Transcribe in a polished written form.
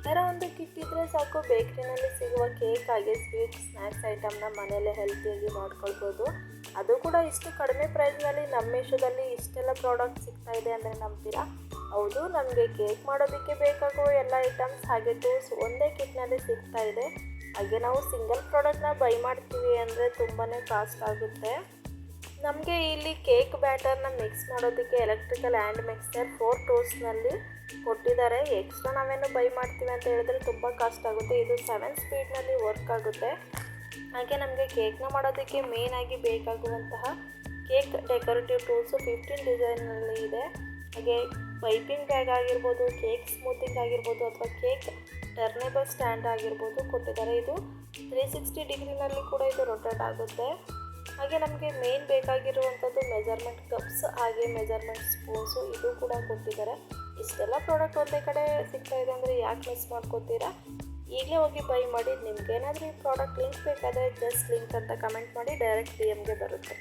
ಥರ ಒಂದು ಕಿಟ್ ಇದ್ದರೆ ಸಾಕು, ಬೇಕ್ರಿನಲ್ಲಿ ಸಿಗುವ ಕೇಕ್ ಹಾಗೆ ಸ್ವೀಟ್ ಸ್ನ್ಯಾಕ್ಸ್ ಐಟಮ್ನ ಮನೆಯಲ್ಲೇ ಹೆಲ್ತಿಯಾಗಿ ಮಾಡ್ಕೊಳ್ಬೋದು. ಅದು ಕೂಡ ಇಷ್ಟು ಕಡಿಮೆ ಪ್ರೈಸ್ನಲ್ಲಿ ನಮ್ಮ ಮೀಶೋದಲ್ಲಿ ಇಷ್ಟೆಲ್ಲ ಪ್ರಾಡಕ್ಟ್ ಸಿಗ್ತಾ ಇದೆ ಅಂದರೆ ನಂಬ್ತೀರಾ? ಹೌದು, ನಮಗೆ ಕೇಕ್ ಮಾಡೋದಕ್ಕೆ ಬೇಕಾಗುವ ಎಲ್ಲ ಐಟಮ್ಸ್ ಹಾಗೆ ಟೂಲ್ಸ್ ಒಂದೇ ಕಿಟ್ನಲ್ಲಿ ಸಿಗ್ತಾ ಇದೆ. ಹಾಗೆ ನಾವು ಸಿಂಗಲ್ ಪ್ರಾಡಕ್ಟ್ನ ಬೈ ಮಾಡ್ತೀವಿ ಅಂದರೆ ತುಂಬಾ ಕಾಸ್ಟ್ ಆಗುತ್ತೆ. ನಮಗೆ ಇಲ್ಲಿ ಕೇಕ್ ಬ್ಯಾಟರ್ನ ಮಿಕ್ಸ್ ಮಾಡೋದಕ್ಕೆ ಎಲೆಕ್ಟ್ರಿಕಲ್ ಹ್ಯಾಂಡ್ ಮಿಕ್ಸರ್ 4 ಟೂಲ್ಸ್ನಲ್ಲಿ ಕೊಟ್ಟಿದ್ದಾರೆ. ಎಕ್ಸ್ಟ್ರಾ ನಾವೇನು ಬೈ ಮಾಡ್ತೀವಿ ಅಂತ ಹೇಳಿದ್ರೆ ತುಂಬ ಕಾಸ್ಟ್ ಆಗುತ್ತೆ. ಇದು 7 ಸ್ಪೀಡ್ನಲ್ಲಿ ವರ್ಕ್ ಆಗುತ್ತೆ. ಹಾಗೆ ನಮಗೆ ಕೇಕ್ನ ಮಾಡೋದಕ್ಕೆ ಮೇಯ್ನಾಗಿ ಬೇಕಾಗುವಂತಹ ಕೇಕ್ ಡೆಕೋರೇಟಿವ್ ಟೂಲ್ಸು 15 ಡಿಸೈನಲ್ಲಿ ಇದೆ. ಹಾಗೆ ಪೈಪಿಂಗ್ ಬ್ಯಾಗ್ ಆಗಿರ್ಬೋದು, ಕೇಕ್ ಸ್ಮೂತಿಂಗ್ ಆಗಿರ್ಬೋದು ಅಥವಾ ಕೇಕ್ ಟರ್ನೇಬಲ್ ಸ್ಟ್ಯಾಂಡ್ ಆಗಿರ್ಬೋದು ಕೊಟ್ಟಿದ್ದಾರೆ. ಇದು 360 ಡಿಗ್ರಿನಲ್ಲಿ ಕೂಡ ಇದು ರೊಟೇಟ್ ಆಗುತ್ತೆ. ಹಾಗೆ ನಮಗೆ ಮೇನ್ ಬೇಕಾಗಿರುವಂಥದ್ದು ಮೆಜರ್ಮೆಂಟ್ ಕಪ್ಸ್ ಹಾಗೆ ಮೆಜರ್ಮೆಂಟ್ ಸ್ಪೂನ್ಸು, ಇದು ಕೂಡ ಕೊಟ್ಟಿದ್ದಾರೆ. ಇಷ್ಟೆಲ್ಲ ಪ್ರಾಡಕ್ಟ್ ಒಂದೇ ಕಡೆ ಸಿಗ್ತಾ ಇದೆ ಅಂದರೆ ಯಾಕೆ ಮಿಸ್ ಮಾಡ್ಕೋತೀರಾ? ಈಗಲೇ ಹೋಗಿ ಬೈ ಮಾಡಿ. ನಿಮ್ಗೇನಾದರೂ ಈ ಪ್ರಾಡಕ್ಟ್ ಲಿಂಕ್ ಬೇಕಾದರೆ ಜಸ್ಟ್ ಲಿಂಕ್ ಅಂತ ಕಮೆಂಟ್ ಮಾಡಿ, ಡೈರೆಕ್ಟ್ DM ಗೆ ಬರುತ್ತೆ.